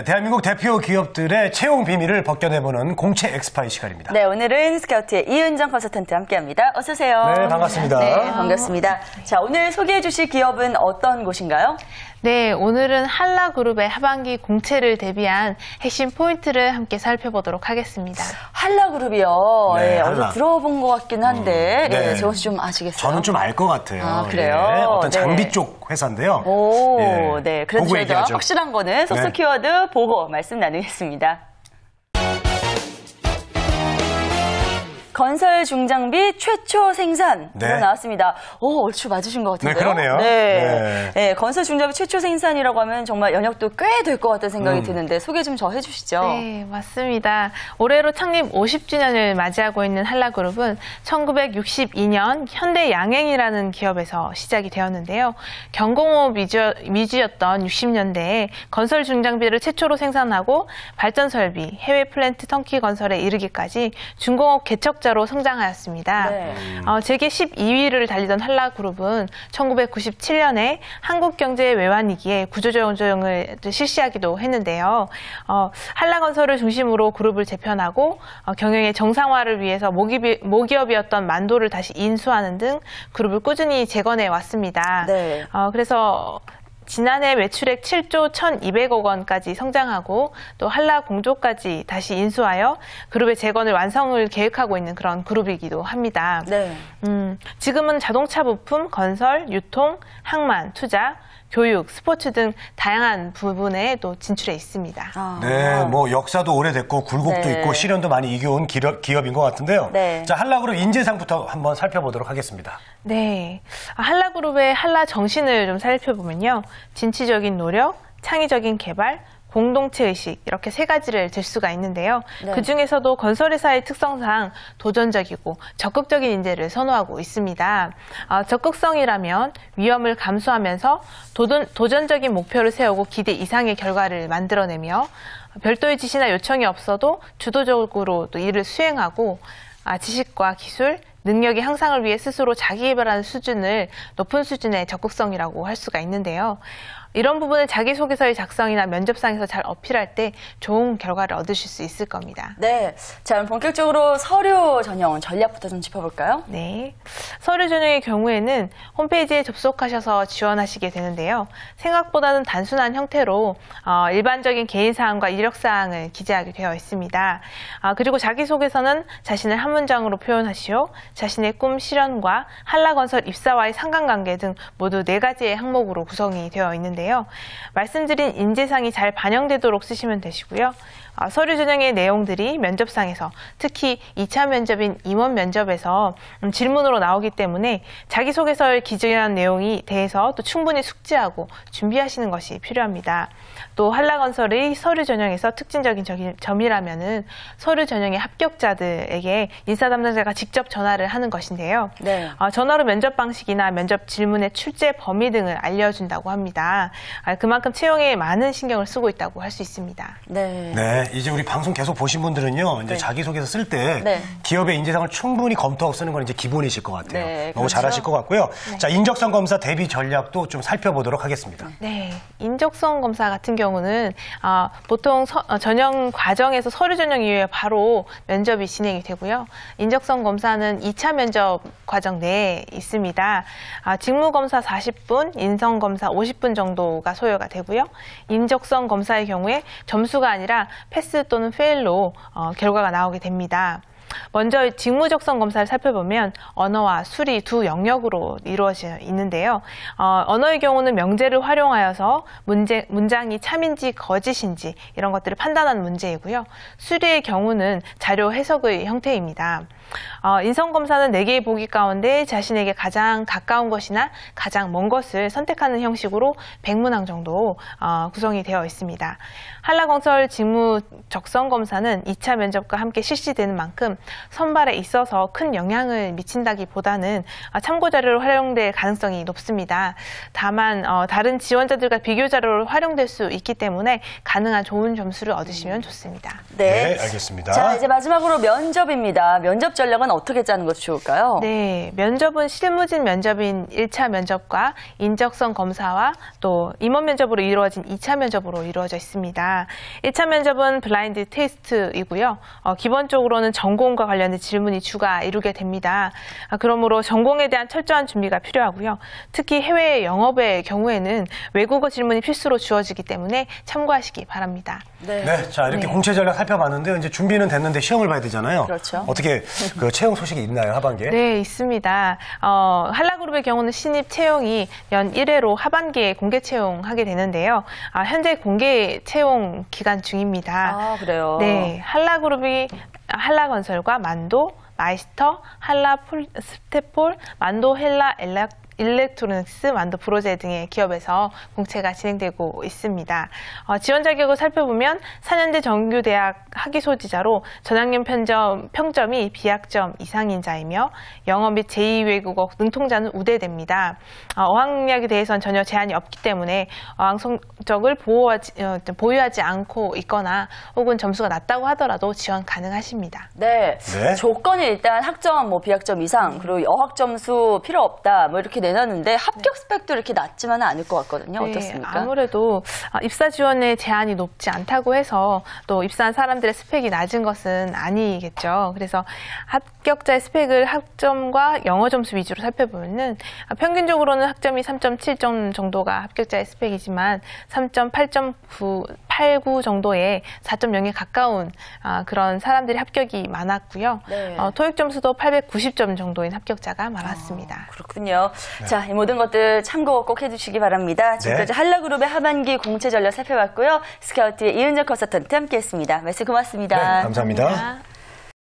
대한민국 대표 기업들의 채용 비밀을 벗겨내보는 공채 엑스파이 시간입니다. 네, 오늘은 스카우트의 이은정 컨설턴트 함께합니다. 어서 오세요. 네, 반갑습니다. 네, 반갑습니다. 자, 오늘 소개해 주실 기업은 어떤 곳인가요? 네, 오늘은 한라그룹의 하반기 공채를 대비한 핵심 포인트를 함께 살펴보도록 하겠습니다. 한라그룹이요. 네, 어디 들어본 것 같긴 한데, 네. 재원 씨 좀 아시겠어요? 저는 좀 알 것 같아요. 아, 그래요? 어떤 장비 네. 쪽 회사인데요. 오, 예. 네. 그래도 보고 저희가 얘기하죠. 확실한 거는 소스 네. 키워드 보고 말씀 나누겠습니다. 건설 중장비 최초 생산 네. 나왔습니다. 오, 얼추 맞으신 것 같은데요. 네, 그러네요. 네. 네. 네, 건설 중장비 최초 생산이라고 하면 정말 연역도 꽤 될 것 같다는 생각이 드는데 소개 좀 더 해주시죠. 네, 맞습니다. 올해로 창립 50주년을 맞이하고 있는 한라그룹은 1962년 현대 양행이라는 기업에서 시작이 되었는데요. 경공업 위주였던 60년대에 건설 중장비를 최초로 생산하고 발전 설비, 해외 플랜트 턴키 건설에 이르기까지 중공업 개척자로 성장하였습니다. 네. 재계 12위를 달리던 한라그룹은 1997년에 한국 경제의 외환위기에 구조조정을 실시하기도 했는데요. 한라건설을 중심으로 그룹을 재편하고 경영의 정상화를 위해서 모기업이었던 만도를 다시 인수하는 등 그룹을 꾸준히 재건해 왔습니다. 네. 그래서 지난해 매출액 7조 1,200억 원까지 성장하고 또 한라공조까지 다시 인수하여 그룹의 재건을 완성을 계획하고 있는 그런 그룹이기도 합니다. 네. 지금은 자동차 부품, 건설, 유통, 항만, 투자, 교육, 스포츠 등 다양한 부분에 또 진출해 있습니다. 네, 뭐 역사도 오래됐고 굴곡도 네. 있고 시련도 많이 이겨온 기업인 것 같은데요. 네. 자, 한라그룹 인재상부터 한번 살펴보도록 하겠습니다. 네, 한라그룹의 한라 정신을 좀 살펴보면요. 진취적인 노력, 창의적인 개발, 공동체 의식 이렇게 세 가지를 들 수가 있는데요. 네. 그중에서도 건설회사의 특성상 도전적이고 적극적인 인재를 선호하고 있습니다. 적극성이라면 위험을 감수하면서 도전적인 목표를 세우고 기대 이상의 결과를 만들어내며 별도의 지시나 요청이 없어도 주도적으로 또 일을 수행하고 지식과 기술, 능력의 향상을 위해 스스로 자기 개발하는 수준을 높은 수준의 적극성이라고 할 수가 있는데요. 이런 부분을 자기소개서의 작성이나 면접상에서 잘 어필할 때 좋은 결과를 얻으실 수 있을 겁니다. 네. 자, 그럼 본격적으로 서류 전형 전략부터 좀 짚어볼까요? 네. 서류 전형의 경우에는 홈페이지에 접속하셔서 지원하시게 되는데요. 생각보다는 단순한 형태로 일반적인 개인사항과 이력사항을 기재하게 되어 있습니다. 그리고 자기소개서는 자신을 한 문장으로 표현하시오, 자신의 꿈 실현과 한라건설 입사와의 상관관계 등 모두 4가지의 항목으로 구성이 되어 있는데요. 말씀드린 인재상이 잘 반영되도록 쓰시면 되시고요. 서류 전형의 내용들이 면접상에서 특히 2차 면접인 임원 면접에서 질문으로 나오기 때문에 자기소개서에 기재한 내용에 대해서 또 충분히 숙지하고 준비하시는 것이 필요합니다. 또 한라건설의 서류 전형에서 특징적인 점이라면은 서류 전형의 합격자들에게 인사 담당자가 직접 전화를 하는 것인데요. 네. 전화로 면접 방식이나 면접 질문의 출제 범위 등을 알려준다고 합니다. 그만큼 채용에 많은 신경을 쓰고 있다고 할 수 있습니다. 네. 네, 이제 우리 방송 계속 보신 분들은요, 이제 네. 자기소개서 쓸 때 네. 기업의 인재상을 충분히 검토하고 쓰는 건 이제 기본이실 것 같아요. 네, 너무 그렇죠. 잘하실 것 같고요. 자, 인적성 검사 대비 전략도 좀 살펴보도록 하겠습니다. 네, 인적성 검사 같은 경우는 보통 전형 과정에서 서류 전형 이후에 바로 면접이 진행이 되고요. 인적성 검사는 2차 면접 과정 내에 있습니다. 직무 검사 40분, 인성 검사 50분 정도가 소요가 되고요. 인적성 검사의 경우에 점수가 아니라 패스 또는 페일로 결과가 나오게 됩니다. 먼저 직무적성 검사를 살펴보면 언어와 수리 두 영역으로 이루어져 있는데요. 언어의 경우는 명제를 활용하여서 문장이 참인지 거짓인지 이런 것들을 판단하는 문제이고요. 수리의 경우는 자료 해석의 형태입니다. 인성검사는 4개의 보기 가운데 자신에게 가장 가까운 것이나 가장 먼 것을 선택하는 형식으로 100문항 정도 구성이 되어 있습니다. 한라건설 직무 적성검사는 2차 면접과 함께 실시되는 만큼 선발에 있어서 큰 영향을 미친다기보다는 참고 자료로 활용될 가능성이 높습니다. 다만 다른 지원자들과 비교 자료로 활용될 수 있기 때문에 가능한 좋은 점수를 얻으시면 좋습니다. 네, 알겠습니다. 자, 이제 마지막으로 면접입니다. 면접 전략은 어떻게 짜는 것이 좋을까요? 네, 면접은 실무진 면접인 1차 면접과 인적성 검사와 또 임원 면접으로 이루어진 2차 면접으로 이루어져 있습니다. 1차 면접은 블라인드 테스트이고요. 기본적으로는 전공과 관련된 질문이 주가 이루게 됩니다. 그러므로 전공에 대한 철저한 준비가 필요하고요. 특히 해외 영업의 경우에는 외국어 질문이 필수로 주어지기 때문에 참고하시기 바랍니다. 네, 자 이렇게 공채 전략 살펴봤는데 이제 준비는 됐는데 시험을 봐야 되잖아요. 그렇죠. 어떻게 그 채용 소식이 있나요, 하반기에? 네, 있습니다. 한라그룹의 경우는 신입 채용이 연 1회로 하반기에 공개 채용하게 되는데요. 현재 공개 채용 기간 중입니다. 아, 그래요? 네, 한라그룹이 한라건설과 만도, 마이스터, 한라스테폴, 만도 헬라 일렉트로닉스, 만도 브로제 등의 기업에서 공채가 진행되고 있습니다. 지원 자격을 살펴보면 4년제 정규대학 학위 소지자로 전학년 평점이 B학점 이상인 자이며 영어 및 제2외국어 능통자는 우대됩니다. 어학력에 대해서는 전혀 제한이 없기 때문에 어학 성적을 보유하지 않고 있거나 혹은 점수가 낮다고 하더라도 지원 가능하십니다. 네. 조건이 일단 학점 B학점 이상 그리고 어학 점수 필요 없다 뭐 이렇게 내놨는데 합격 스펙도 이렇게 낮지만은 않을 것 같거든요. 네, 어떻습니까? 아무래도 입사 지원의 제한이 높지 않다고 해서 또 입사한 사람들의 스펙이 낮은 것은 아니겠죠. 그래서 합격자의 스펙을 학점과 영어 점수 위주로 살펴보면은 평균적으로는 학점이 3.7점 정도가 합격자의 스펙이지만 3.89 정도의 4.0에 가까운 그런 사람들이 합격이 많았고요. 네. 토익 점수도 890점 정도인 합격자가 많았습니다. 그렇군요. 자, 이 모든 것들 참고 꼭 해주시기 바랍니다. 지금까지 한라그룹의 하반기 공채 전략 살펴봤고요. 스카우트의 이은정 컨설턴트 함께했습니다. 말씀 고맙습니다. 네, 감사합니다.